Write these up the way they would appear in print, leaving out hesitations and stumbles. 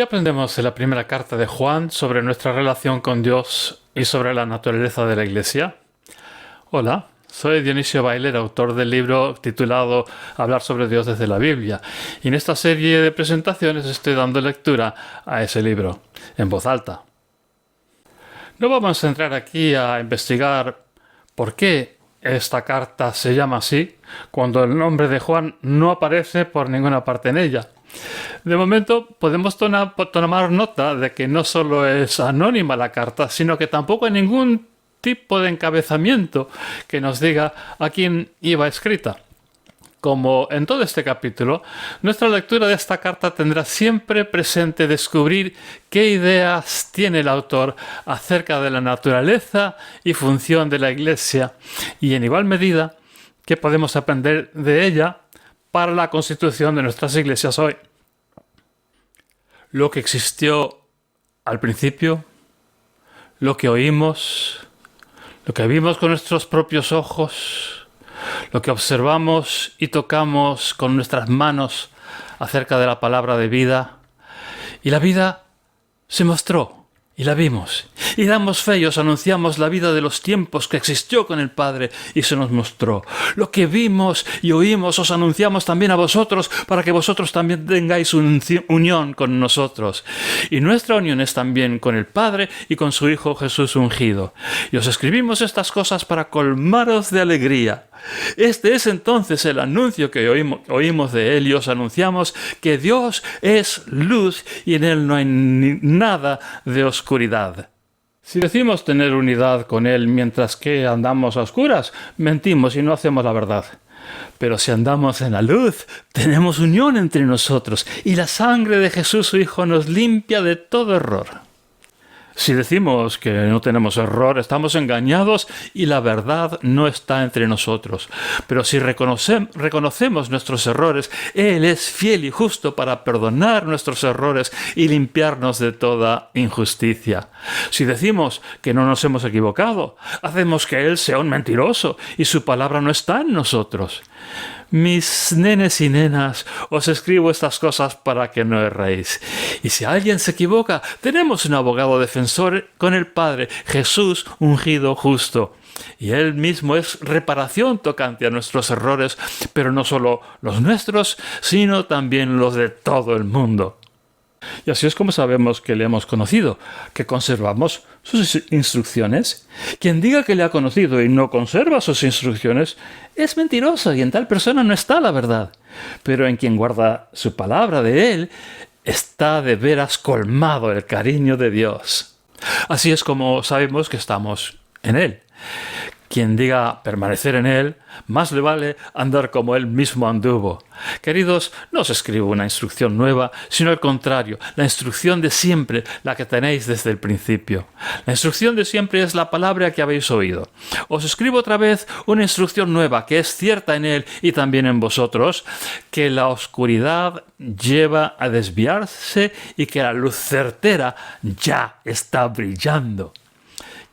¿Qué aprendemos en la primera carta de Juan sobre nuestra relación con Dios y sobre la naturaleza de la Iglesia? Hola, soy Dionisio Bailer, autor del libro titulado Hablar sobre Dios desde la Biblia, y en esta serie de presentaciones estoy dando lectura a ese libro, en voz alta. No vamos a entrar aquí a investigar por qué esta carta se llama así, cuando el nombre de Juan no aparece por ninguna parte en ella. De momento podemos tomar nota de que no solo es anónima la carta, sino que tampoco hay ningún tipo de encabezamiento que nos diga a quién iba escrita. Como en todo este capítulo, nuestra lectura de esta carta tendrá siempre presente descubrir qué ideas tiene el autor acerca de la naturaleza y función de la Iglesia, y en igual medida qué podemos aprender de ella para la constitución de nuestras iglesias hoy. Lo que existió al principio, lo que oímos, lo que vimos con nuestros propios ojos, lo que observamos y tocamos con nuestras manos acerca de la palabra de vida, y la vida se mostró. Y la vimos, y damos fe y os anunciamos la vida de los tiempos que existió con el Padre y se nos mostró. Lo que vimos y oímos os anunciamos también a vosotros, para que vosotros también tengáis unión con nosotros. Y nuestra unión es también con el Padre y con su Hijo Jesús ungido. Y os escribimos estas cosas para colmaros de alegría. Este es entonces el anuncio que oímos de Él, y os anunciamos que Dios es luz y en Él no hay nada de oscuridad. Si decimos tener unidad con Él mientras que andamos a oscuras, mentimos y no hacemos la verdad. Pero si andamos en la luz, tenemos unión entre nosotros, y la sangre de Jesús su Hijo nos limpia de todo error. Si decimos que no tenemos error, estamos engañados y la verdad no está entre nosotros. Pero si reconocemos nuestros errores, Él es fiel y justo para perdonar nuestros errores y limpiarnos de toda injusticia. Si decimos que no nos hemos equivocado, hacemos que Él sea un mentiroso y su palabra no está en nosotros. Mis nenes y nenas, os escribo estas cosas para que no erréis. Y si alguien se equivoca, tenemos un abogado defensor con el Padre, Jesús ungido justo. Y Él mismo es reparación tocante a nuestros errores, pero no solo los nuestros, sino también los de todo el mundo. Y así es como sabemos que le hemos conocido, que conservamos sus instrucciones. Quien diga que le ha conocido y no conserva sus instrucciones es mentiroso, y en tal persona no está la verdad. Pero en quien guarda su palabra de Él está de veras colmado el cariño de Dios. Así es como sabemos que estamos en Él. Quien diga permanecer en Él, más le vale andar como Él mismo anduvo. Queridos, no os escribo una instrucción nueva, sino al contrario, la instrucción de siempre, la que tenéis desde el principio. La instrucción de siempre es la palabra que habéis oído. Os escribo otra vez una instrucción nueva, que es cierta en Él y también en vosotros, que la oscuridad lleva a desviarse y que la luz certera ya está brillando.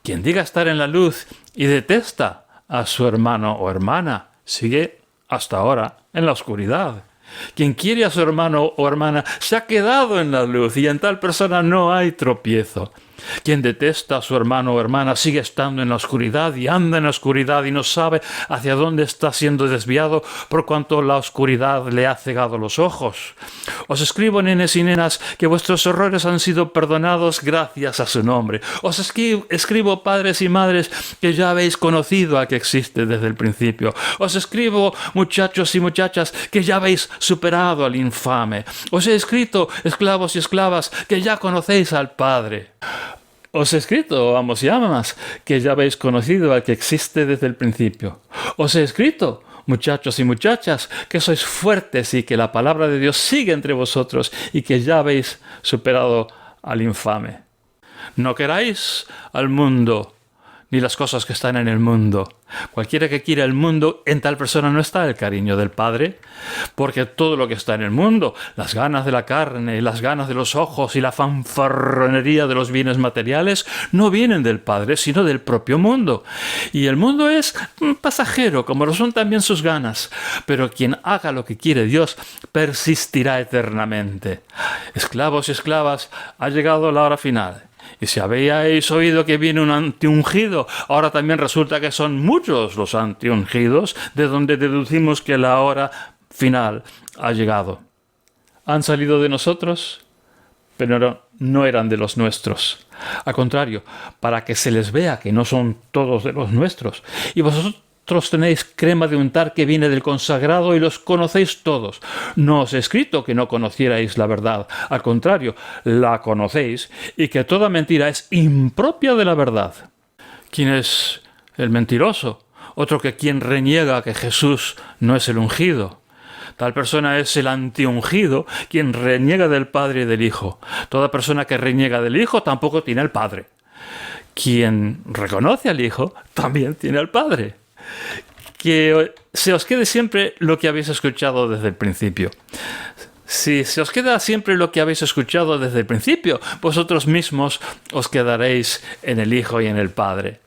Quien diga estar en la luz y detesta a su hermano o hermana, sigue hasta ahora en la oscuridad. Quien quiere a su hermano o hermana se ha quedado en la luz, y en tal persona no hay tropiezo. Quien detesta a su hermano o hermana sigue estando en la oscuridad y anda en la oscuridad y no sabe hacia dónde está siendo desviado, por cuanto la oscuridad le ha cegado los ojos. Os escribo, nenes y nenas, que vuestros errores han sido perdonados gracias a su nombre. Os escribo, padres y madres, que ya habéis conocido al que existe desde el principio. Os escribo, muchachos y muchachas, que ya habéis superado al infame. Os he escrito, esclavos y esclavas, que ya conocéis al Padre. Os he escrito, amos y amas, que ya habéis conocido al que existe desde el principio. Os he escrito, muchachos y muchachas, que sois fuertes y que la palabra de Dios sigue entre vosotros y que ya habéis superado al infame. No queráis al mundo, ni las cosas que están en el mundo. Cualquiera que quiera el mundo, en tal persona no está el cariño del Padre, porque todo lo que está en el mundo, las ganas de la carne, las ganas de los ojos y la fanfarronería de los bienes materiales, no vienen del Padre, sino del propio mundo. Y el mundo es pasajero, como lo son también sus ganas, pero quien haga lo que quiere Dios persistirá eternamente. Esclavos y esclavas, ha llegado la hora final. Y si habíais oído que viene un antiungido, ahora también resulta que son muchos los antiungidos, de donde deducimos que la hora final ha llegado. Han salido de nosotros, pero no eran de los nuestros. Al contrario, para que se les vea que no son todos de los nuestros. Y vosotros tenéis crema de untar que viene del consagrado y los conocéis todos. No os he escrito que no conocierais la verdad. Al contrario, la conocéis y que toda mentira es impropia de la verdad. ¿Quién es el mentiroso? Otro que quien reniega que Jesús no es el ungido. Tal persona es el antiungido, quien reniega del Padre y del Hijo. Toda persona que reniega del Hijo tampoco tiene al Padre. Quien reconoce al Hijo también tiene al Padre. Que se os quede siempre lo que habéis escuchado desde el principio. Si se os queda siempre lo que habéis escuchado desde el principio, vosotros mismos os quedaréis en el Hijo y en el Padre.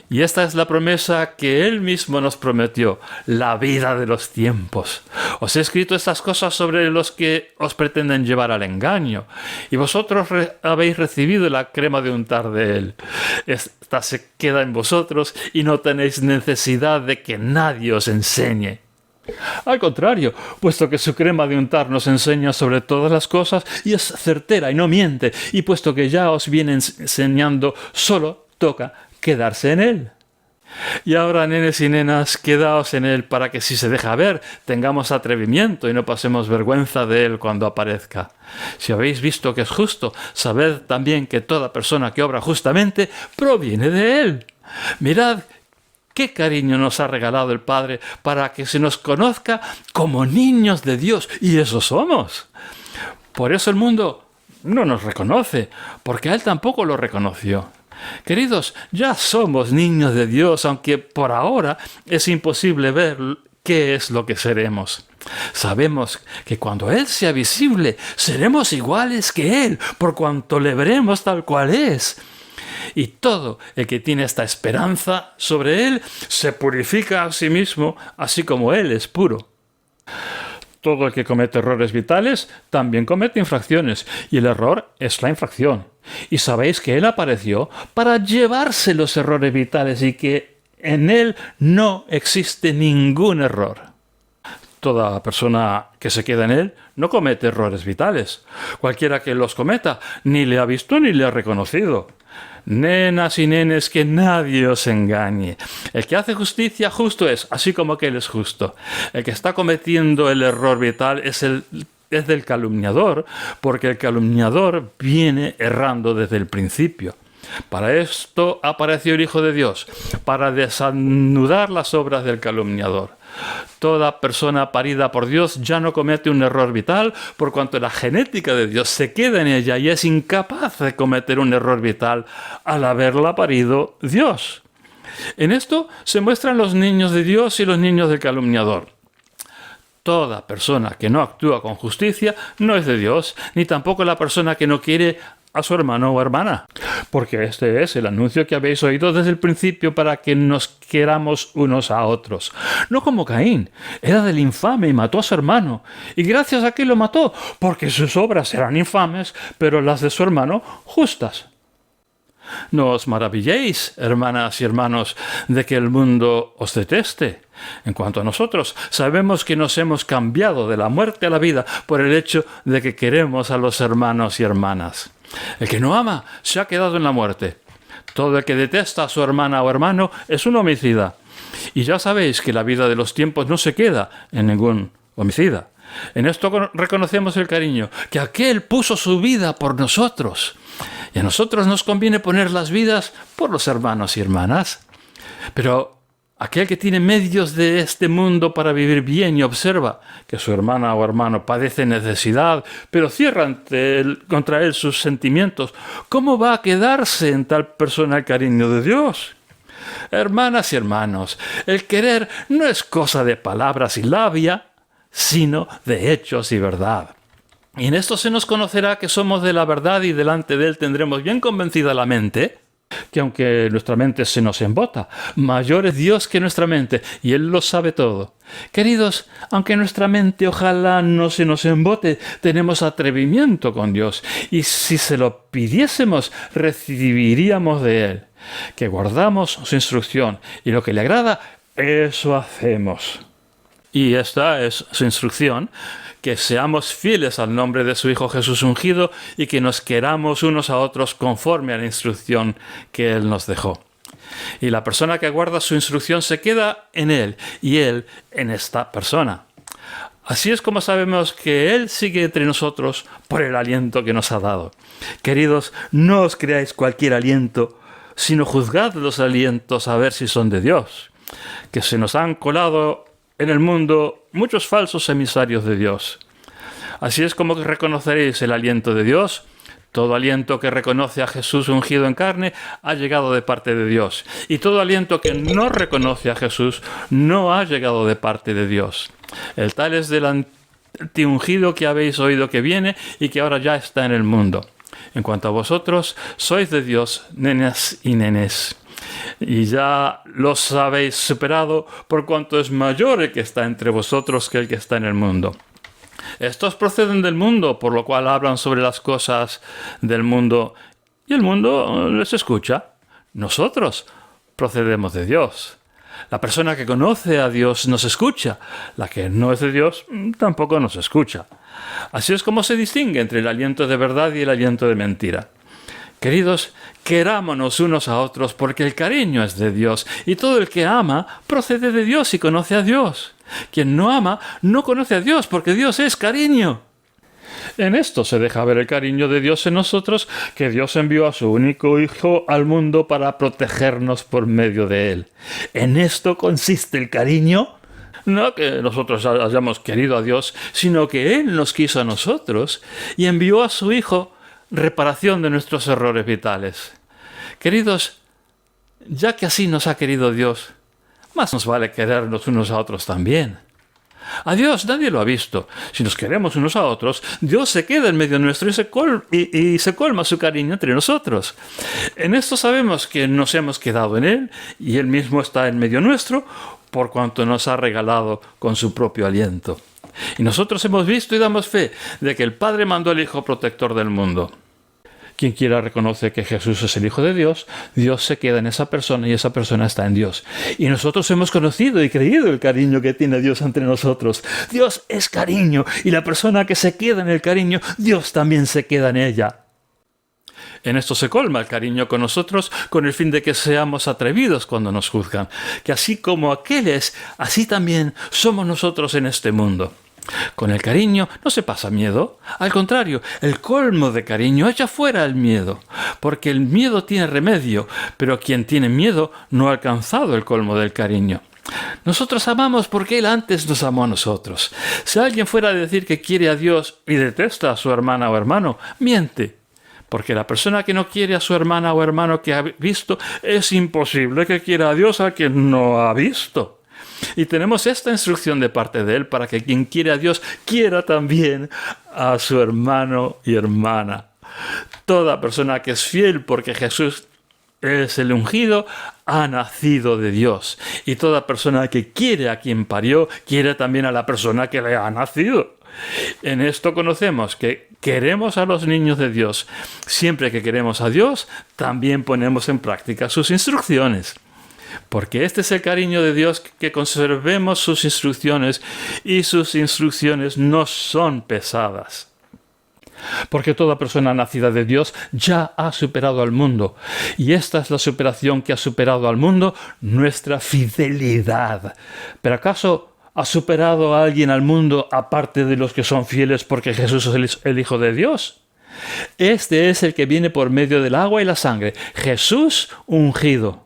Y esta es la promesa que Él mismo nos prometió, la vida de los tiempos. Os he escrito estas cosas sobre los que os pretenden llevar al engaño, y vosotros habéis recibido la crema de untar de Él. Esta se queda en vosotros y no tenéis necesidad de que nadie os enseñe. Al contrario, puesto que su crema de untar nos enseña sobre todas las cosas y es certera y no miente, y puesto que ya os viene enseñando, solo toca quedarse en Él. Y ahora, nenes y nenas, quedaos en Él para que si se deja ver, tengamos atrevimiento y no pasemos vergüenza de Él cuando aparezca. Si habéis visto que es justo, sabed también que toda persona que obra justamente proviene de Él. Mirad qué cariño nos ha regalado el Padre para que se nos conozca como niños de Dios, y eso somos. Por eso el mundo no nos reconoce, porque a Él tampoco lo reconoció. Queridos, ya somos niños de Dios, aunque por ahora es imposible ver qué es lo que seremos. Sabemos que cuando Él sea visible, seremos iguales que Él, por cuanto le veremos tal cual es. Y todo el que tiene esta esperanza sobre Él se purifica a sí mismo, así como Él es puro. Todo el que comete errores vitales también comete infracciones, y el error es la infracción. Y sabéis que Él apareció para llevarse los errores vitales y que en Él no existe ningún error. Toda persona que se queda en Él no comete errores vitales. Cualquiera que los cometa ni le ha visto ni le ha reconocido. Nenas y nenes, que nadie os engañe. El que hace justicia, justo es, así como que Él es justo. El que está cometiendo el error vital es del calumniador, porque el calumniador viene errando desde el principio. Para esto apareció el Hijo de Dios, para desanudar las obras del calumniador. Toda persona parida por Dios ya no comete un error vital, por cuanto la genética de Dios se queda en ella y es incapaz de cometer un error vital al haberla parido Dios. En esto se muestran los niños de Dios y los niños del calumniador. Toda persona que no actúa con justicia no es de Dios, ni tampoco la persona que no quiere a su hermano o hermana, porque este es el anuncio que habéis oído desde el principio para que nos queramos unos a otros. No como Caín, era del infame y mató a su hermano. ¿Y gracias a qué lo mató? Porque sus obras eran infames, pero las de su hermano justas. No os maravilléis, hermanas y hermanos, de que el mundo os deteste. En cuanto a nosotros, sabemos que nos hemos cambiado de la muerte a la vida por el hecho de que queremos a los hermanos y hermanas. El que no ama se ha quedado en la muerte. Todo el que detesta a su hermana o hermano es un homicida. Y ya sabéis que la vida de los tiempos no se queda en ningún homicida. En esto reconocemos el cariño, que aquel puso su vida por nosotros. Y a nosotros nos conviene poner las vidas por los hermanos y hermanas. Pero aquel que tiene medios de este mundo para vivir bien y observa que su hermana o hermano padece necesidad, pero cierra contra él sus sentimientos, ¿cómo va a quedarse en tal persona el cariño de Dios? Hermanas y hermanos, el querer no es cosa de palabras y labia, sino de hechos y verdad. Y en esto se nos conocerá que somos de la verdad y delante de Él tendremos bien convencida la mente, que aunque nuestra mente se nos embota, mayor es Dios que nuestra mente, y Él lo sabe todo. Queridos, aunque nuestra mente ojalá no se nos embote, tenemos atrevimiento con Dios, y si se lo pidiésemos, recibiríamos de Él. Que guardamos su instrucción, y lo que le agrada, eso hacemos. Y esta es su instrucción, que seamos fieles al nombre de su Hijo Jesús ungido y que nos queramos unos a otros conforme a la instrucción que Él nos dejó. Y la persona que guarda su instrucción se queda en Él y Él en esta persona. Así es como sabemos que Él sigue entre nosotros por el aliento que nos ha dado. Queridos, no os creáis cualquier aliento, sino juzgad los alientos a ver si son de Dios, que se nos han colado en el mundo muchos falsos emisarios de Dios. Así es como reconoceréis el aliento de Dios. Todo aliento que reconoce a Jesús ungido en carne ha llegado de parte de Dios. Y todo aliento que no reconoce a Jesús no ha llegado de parte de Dios. El tal es del antiungido que habéis oído que viene y que ahora ya está en el mundo. En cuanto a vosotros, sois de Dios, nenas y nenes. Y ya los habéis superado por cuanto es mayor el que está entre vosotros que el que está en el mundo. Estos proceden del mundo, por lo cual hablan sobre las cosas del mundo y el mundo les escucha. Nosotros procedemos de Dios. La persona que conoce a Dios nos escucha. La que no es de Dios tampoco nos escucha. Así es como se distingue entre el aliento de verdad y el aliento de mentira. Queridos, querámonos unos a otros porque el cariño es de Dios y todo el que ama procede de Dios y conoce a Dios. Quien no ama no conoce a Dios porque Dios es cariño. En esto se deja ver el cariño de Dios en nosotros, que Dios envió a su único Hijo al mundo para protegernos por medio de Él. En esto consiste el cariño. No que nosotros hayamos querido a Dios, sino que Él nos quiso a nosotros y envió a su Hijo reparación de nuestros errores vitales. Queridos, ya que así nos ha querido Dios, más nos vale querernos unos a otros también. A Dios nadie lo ha visto. Si nos queremos unos a otros, Dios se queda en medio nuestro y se colma su cariño entre nosotros. En esto sabemos que nos hemos quedado en Él y Él mismo está en medio nuestro por cuanto nos ha regalado con su propio aliento. Y nosotros hemos visto y damos fe de que el Padre mandó al Hijo protector del mundo. Quien quiera reconoce que Jesús es el Hijo de Dios, Dios se queda en esa persona y esa persona está en Dios. Y nosotros hemos conocido y creído el cariño que tiene Dios entre nosotros. Dios es cariño y la persona que se queda en el cariño, Dios también se queda en ella. En esto se colma el cariño con nosotros con el fin de que seamos atrevidos cuando nos juzgan. Que así como aquel es, así también somos nosotros en este mundo. Con el cariño no se pasa miedo. Al contrario, el colmo de cariño echa fuera el miedo. Porque el miedo tiene remedio, pero quien tiene miedo no ha alcanzado el colmo del cariño. Nosotros amamos porque Él antes nos amó a nosotros. Si alguien fuera a decir que quiere a Dios y detesta a su hermana o hermano, miente. Porque la persona que no quiere a su hermana o hermano que ha visto, es imposible que quiera a Dios a quien no ha visto. Y tenemos esta instrucción de parte de Él para que quien quiere a Dios quiera también a su hermano y hermana. Toda persona que es fiel porque Jesús es el ungido ha nacido de Dios. Y toda persona que quiere a quien parió quiere también a la persona que le ha nacido. En esto conocemos que queremos a los niños de Dios. Siempre que queremos a Dios, también ponemos en práctica sus instrucciones. Porque este es el cariño de Dios, que conservemos sus instrucciones, y sus instrucciones no son pesadas. Porque toda persona nacida de Dios ya ha superado al mundo. Y esta es la superación que ha superado al mundo, nuestra fidelidad. ¿Pero acaso ha superado a alguien al mundo aparte de los que son fieles porque Jesús es el Hijo de Dios? Este es el que viene por medio del agua y la sangre, Jesús ungido.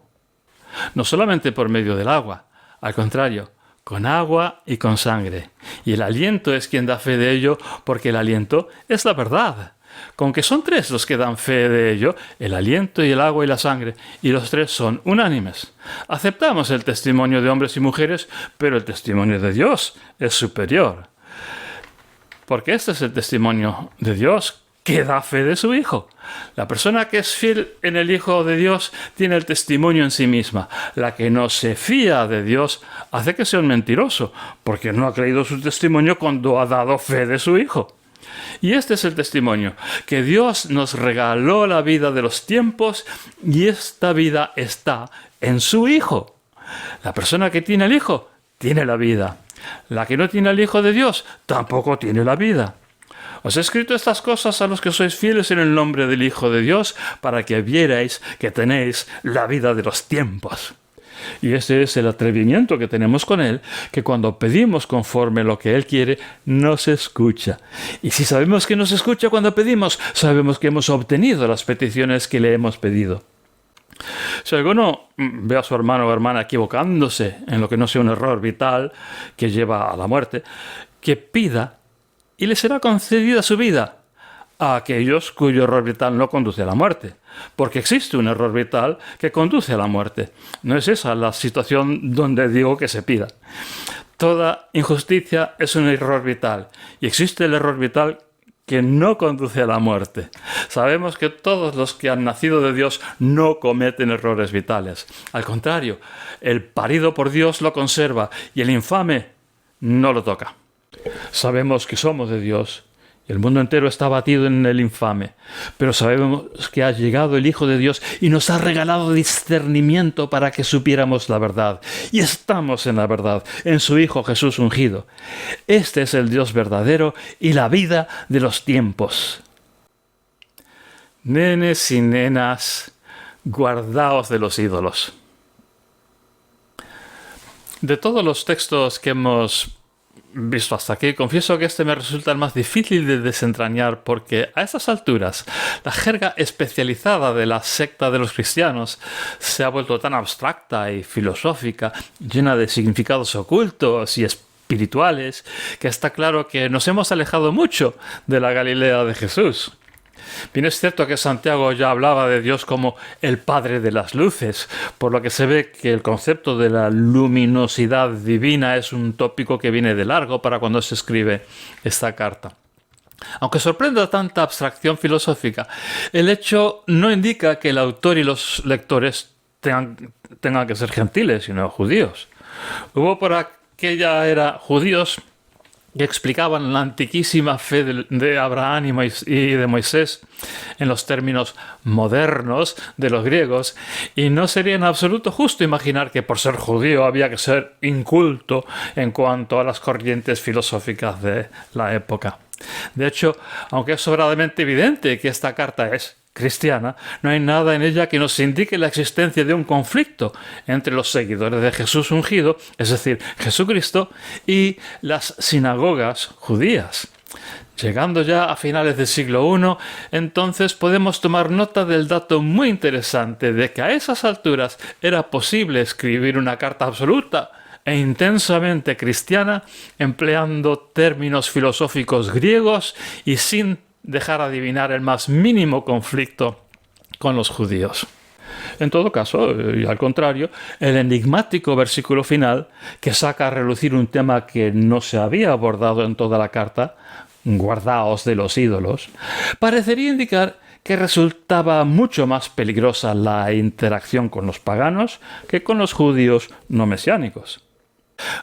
No solamente por medio del agua, al contrario, con agua y con sangre. Y el aliento es quien da fe de ello, porque el aliento es la verdad. con que son tres los que dan fe de ello, el aliento y el agua y la sangre, y los tres son unánimes. Aceptamos el testimonio de hombres y mujeres, pero el testimonio de Dios es superior. Porque este es el testimonio de Dios que da fe de su Hijo. La persona que es fiel en el Hijo de Dios tiene el testimonio en sí misma. La que no se fía de Dios hace que sea un mentiroso, porque no ha creído su testimonio cuando ha dado fe de su Hijo. Y este es el testimonio, que Dios nos regaló la vida de los tiempos y esta vida está en su Hijo. La persona que tiene el Hijo tiene la vida. La que no tiene el Hijo de Dios tampoco tiene la vida. Os he escrito estas cosas a los que sois fieles en el nombre del Hijo de Dios, para que vierais que tenéis la vida de los tiempos. Y ese es el atrevimiento que tenemos con Él, que cuando pedimos conforme lo que Él quiere, nos escucha. Y si sabemos que nos escucha cuando pedimos, sabemos que hemos obtenido las peticiones que le hemos pedido. Si alguno ve a su hermano o hermana equivocándose en lo que no sea un error vital que lleva a la muerte, que pida y le será concedida su vida a aquellos cuyo error vital no conduce a la muerte. Porque existe un error vital que conduce a la muerte. No es esa la situación donde digo que se pida. Toda injusticia es un error vital. Y existe el error vital que no conduce a la muerte. Sabemos que todos los que han nacido de Dios no cometen errores vitales. Al contrario, el parido por Dios lo conserva y el infame no lo toca. Sabemos que somos de Dios. El mundo entero está batido en el infame, pero sabemos que ha llegado el Hijo de Dios y nos ha regalado discernimiento para que supiéramos la verdad. Y estamos en la verdad, en su Hijo Jesús ungido. Este es el Dios verdadero y la vida de los tiempos. Nenes y nenas, guardaos de los ídolos. De todos los textos que hemos visto hasta aquí, confieso que este me resulta el más difícil de desentrañar, porque a estas alturas la jerga especializada de la secta de los cristianos se ha vuelto tan abstracta y filosófica, llena de significados ocultos y espirituales, que está claro que nos hemos alejado mucho de la Galilea de Jesús. Bien, es cierto que Santiago ya hablaba de Dios como el Padre de las luces, por lo que se ve que el concepto de la luminosidad divina es un tópico que viene de largo para cuando se escribe esta carta. Aunque sorprenda tanta abstracción filosófica, el hecho no indica que el autor y los lectores tengan que ser gentiles, sino judíos. Hubo por aquella era judíos que explicaban la antiquísima fe de Abraham y de Moisés en los términos modernos de los griegos, y no sería en absoluto justo imaginar que por ser judío había que ser inculto en cuanto a las corrientes filosóficas de la época. De hecho, aunque es sobradamente evidente que esta carta es cristiana, no hay nada en ella que nos indique la existencia de un conflicto entre los seguidores de Jesús ungido, es decir, Jesucristo, y las sinagogas judías. Llegando ya a finales del siglo I, entonces podemos tomar nota del dato muy interesante de que a esas alturas era posible escribir una carta absoluta e intensamente cristiana, empleando términos filosóficos griegos y sin dejar adivinar el más mínimo conflicto con los judíos. En todo caso, y al contrario, el enigmático versículo final, que saca a relucir un tema que no se había abordado en toda la carta, guardaos de los ídolos, parecería indicar que resultaba mucho más peligrosa la interacción con los paganos que con los judíos no mesiánicos.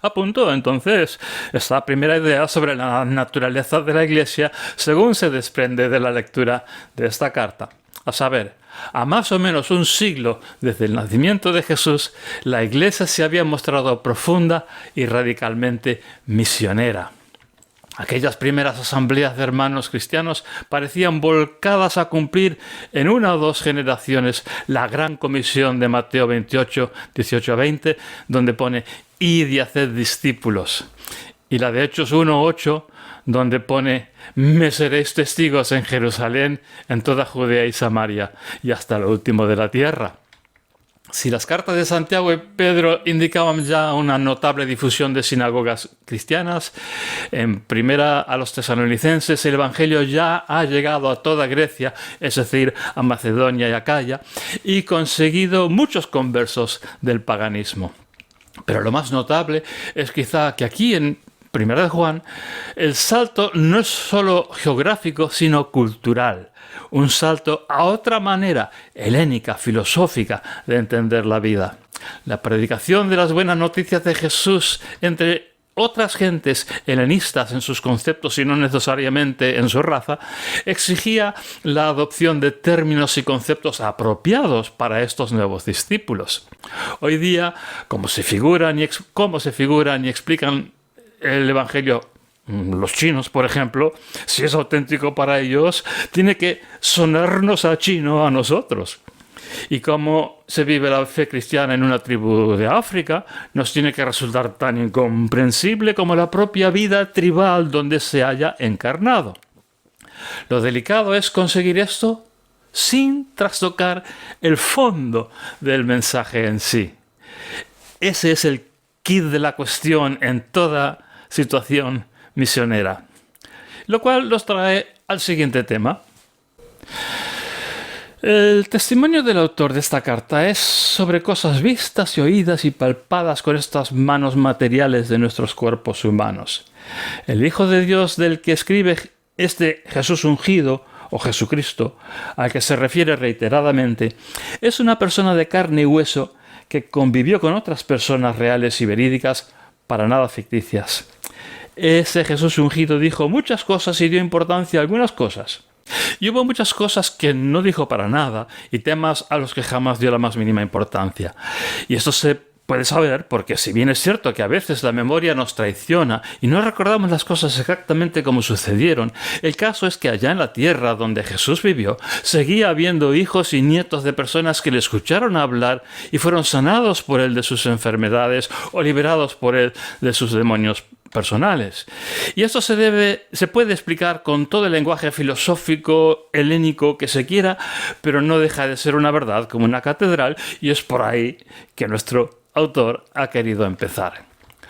Apuntó entonces esta primera idea sobre la naturaleza de la Iglesia según se desprende de la lectura de esta carta. A saber, a más o menos un siglo desde el nacimiento de Jesús, la Iglesia se había mostrado profunda y radicalmente misionera. Aquellas primeras asambleas de hermanos cristianos parecían volcadas a cumplir en una o dos generaciones la gran comisión de Mateo 28, 18 a 20, donde pone «Id y haced discípulos», y la de Hechos 1, 8, donde pone «Me seréis testigos en Jerusalén, en toda Judea y Samaria, y hasta lo último de la tierra». Si las cartas de Santiago y Pedro indicaban ya una notable difusión de sinagogas cristianas, en primera a los tesalonicenses el Evangelio ya ha llegado a toda Grecia, es decir, a Macedonia y Acaya, y conseguido muchos conversos del paganismo. Pero lo más notable es quizá que aquí en Primera de Juan el salto no es solo geográfico, sino cultural. Un salto a otra manera helénica, filosófica de entender la vida. La predicación de las buenas noticias de Jesús entre otras gentes helenistas en sus conceptos y no necesariamente en su raza, exigía la adopción de términos y conceptos apropiados para estos nuevos discípulos. Hoy día, cómo se figuran y explican el Evangelio los chinos, por ejemplo, si es auténtico para ellos, tiene que sonarnos a chino a nosotros. Y cómo se vive la fe cristiana en una tribu de África, nos tiene que resultar tan incomprensible como la propia vida tribal donde se haya encarnado. Lo delicado es conseguir esto sin trastocar el fondo del mensaje en sí. Ese es el quid de la cuestión en toda situación misionera. Lo cual nos trae al siguiente tema. El testimonio del autor de esta carta es sobre cosas vistas y oídas y palpadas con estas manos materiales de nuestros cuerpos humanos. El Hijo de Dios del que escribe este Jesús ungido, o Jesucristo, al que se refiere reiteradamente, es una persona de carne y hueso que convivió con otras personas reales y verídicas, para nada ficticias. Ese Jesús ungido dijo muchas cosas y dio importancia a algunas cosas. Y hubo muchas cosas que no dijo para nada y temas a los que jamás dio la más mínima importancia. Y esto se puede saber porque si bien es cierto que a veces la memoria nos traiciona y no recordamos las cosas exactamente como sucedieron, el caso es que allá en la tierra donde Jesús vivió, seguía habiendo hijos y nietos de personas que le escucharon hablar y fueron sanados por él de sus enfermedades o liberados por él de sus demonios personales. Y esto se puede explicar con todo el lenguaje filosófico helénico que se quiera, pero no deja de ser una verdad como una catedral, y es por ahí que nuestro autor ha querido empezar.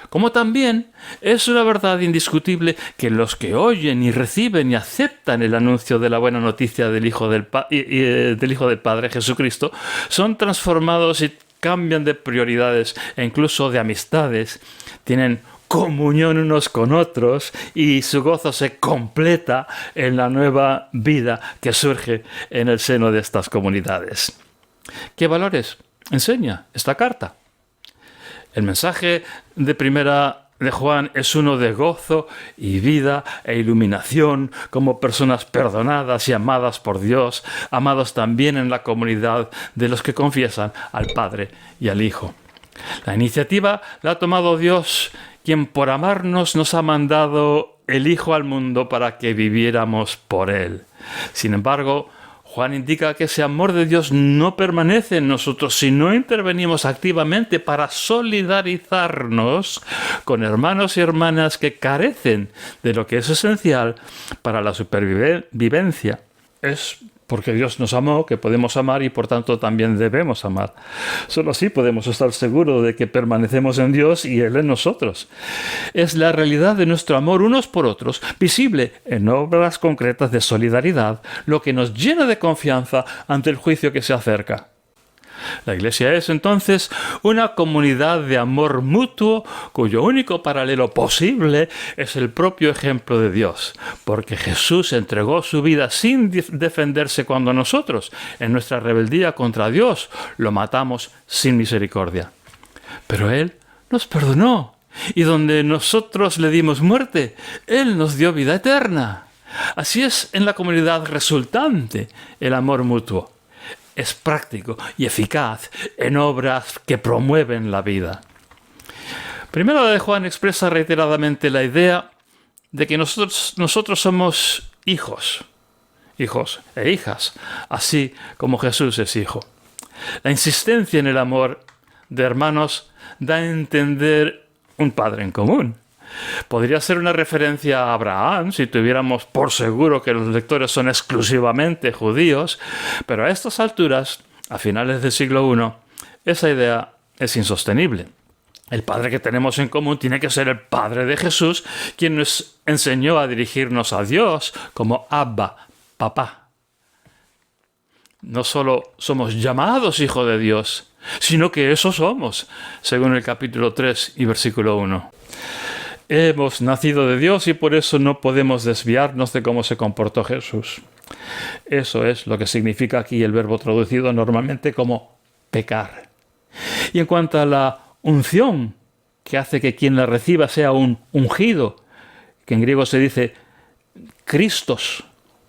Como también es una verdad indiscutible que los que oyen y reciben y aceptan el anuncio de la buena noticia del Hijo del Padre Jesucristo son transformados y cambian de prioridades e incluso de amistades, tienen comunión unos con otros y su gozo se completa en la nueva vida que surge en el seno de estas comunidades. ¿Qué valores enseña esta carta? El mensaje de Primera de Juan es uno de gozo y vida e iluminación como personas perdonadas y amadas por Dios, amados también en la comunidad de los que confiesan al Padre y al Hijo. La iniciativa la ha tomado Dios, quien por amarnos nos ha mandado el Hijo al mundo para que viviéramos por Él. Sin embargo, Juan indica que ese amor de Dios no permanece en nosotros si no intervenimos activamente para solidarizarnos con hermanos y hermanas que carecen de lo que es esencial para la supervivencia. Es porque Dios nos amó, que podemos amar y por tanto también debemos amar. Solo así podemos estar seguros de que permanecemos en Dios y Él en nosotros. Es la realidad de nuestro amor unos por otros, visible en obras concretas de solidaridad, lo que nos llena de confianza ante el juicio que se acerca. La Iglesia es entonces una comunidad de amor mutuo cuyo único paralelo posible es el propio ejemplo de Dios, porque Jesús entregó su vida sin defenderse cuando nosotros, en nuestra rebeldía contra Dios, lo matamos sin misericordia. Pero Él nos perdonó y donde nosotros le dimos muerte, Él nos dio vida eterna. Así es en la comunidad resultante el amor mutuo. Es práctico y eficaz en obras que promueven la vida. Primera de Juan expresa reiteradamente la idea de que nosotros somos hijos e hijas, así como Jesús es hijo. La insistencia en el amor de hermanos da a entender un padre en común. Podría ser una referencia a Abraham, si tuviéramos por seguro que los lectores son exclusivamente judíos, pero a estas alturas, a finales del siglo I, esa idea es insostenible. El Padre que tenemos en común tiene que ser el Padre de Jesús, quien nos enseñó a dirigirnos a Dios como Abba, papá. No solo somos llamados hijos de Dios, sino que eso somos, según el capítulo 3 y versículo 1. Hemos nacido de Dios y por eso no podemos desviarnos de cómo se comportó Jesús. Eso es lo que significa aquí el verbo traducido normalmente como pecar. Y en cuanto a la unción, que hace que quien la reciba sea un ungido, que en griego se dice Christos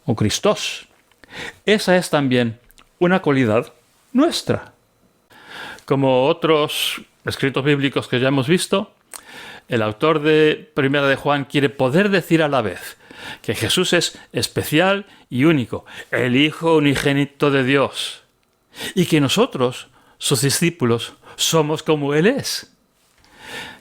o Christos, esa es también una cualidad nuestra. Como otros escritos bíblicos que ya hemos visto, el autor de Primera de Juan quiere poder decir a la vez que Jesús es especial y único, el Hijo unigénito de Dios, y que nosotros, sus discípulos, somos como Él es.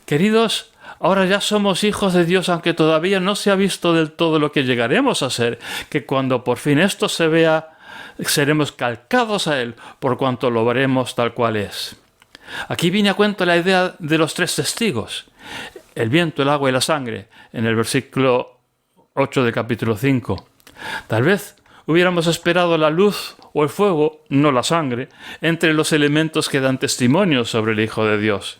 Queridos, ahora ya somos hijos de Dios, aunque todavía no se ha visto del todo lo que llegaremos a ser, que cuando por fin esto se vea, seremos calcados a Él, por cuanto lo veremos tal cual es. Aquí viene a cuento la idea de los 3 testigos, el viento, el agua y la sangre, en el versículo 8 del capítulo 5. Tal vez hubiéramos esperado la luz o el fuego, no la sangre, entre los elementos que dan testimonio sobre el Hijo de Dios.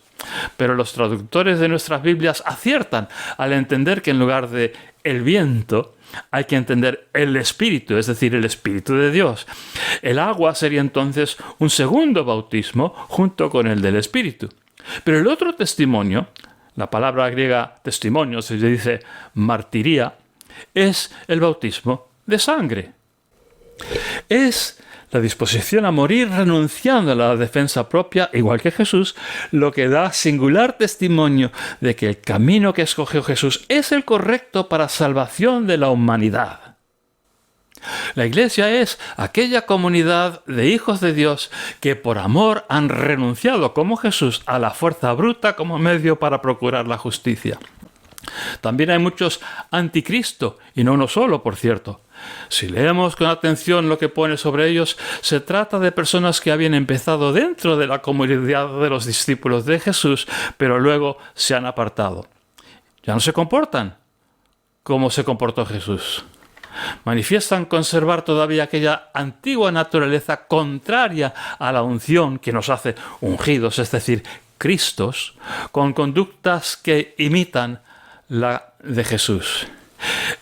Pero los traductores de nuestras Biblias aciertan al entender que en lugar de el viento hay que entender el Espíritu, es decir, el Espíritu de Dios. El agua sería entonces un segundo bautismo junto con el del Espíritu. Pero el otro testimonio, la palabra griega testimonio se dice martiría, es el bautismo de sangre. Es la disposición a morir renunciando a la defensa propia, igual que Jesús, lo que da singular testimonio de que el camino que escogió Jesús es el correcto para salvación de la humanidad. La Iglesia es aquella comunidad de hijos de Dios que por amor han renunciado, como Jesús, a la fuerza bruta como medio para procurar la justicia. También hay muchos anticristo, y no uno solo, por cierto. Si leemos con atención lo que pone sobre ellos, se trata de personas que habían empezado dentro de la comunidad de los discípulos de Jesús, pero luego se han apartado. Ya no se comportan como se comportó Jesús. Manifiestan conservar todavía aquella antigua naturaleza contraria a la unción que nos hace ungidos, es decir, Cristos, con conductas que imitan la de Jesús.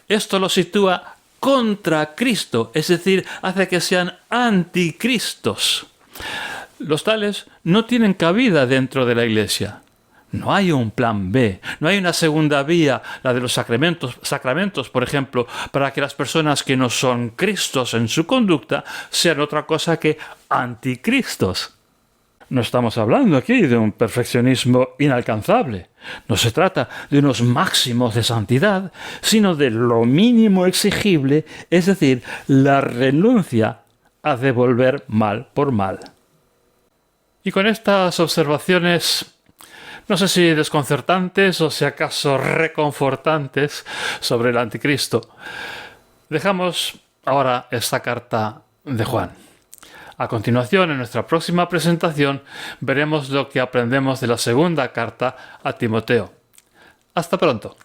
Esto lo sitúa contra Cristo, es decir, hace que sean anticristos. Los tales no tienen cabida dentro de la Iglesia. No hay un plan B, no hay una segunda vía, la de los sacramentos, por ejemplo, para que las personas que no son Cristos en su conducta sean otra cosa que anticristos. No estamos hablando aquí de un perfeccionismo inalcanzable. No se trata de unos máximos de santidad, sino de lo mínimo exigible, es decir, la renuncia a devolver mal por mal. Y con estas observaciones, no sé si desconcertantes o si acaso reconfortantes sobre el anticristo, dejamos ahora esta carta de Juan. A continuación, en nuestra próxima presentación, veremos lo que aprendemos de la segunda carta a Timoteo. Hasta pronto.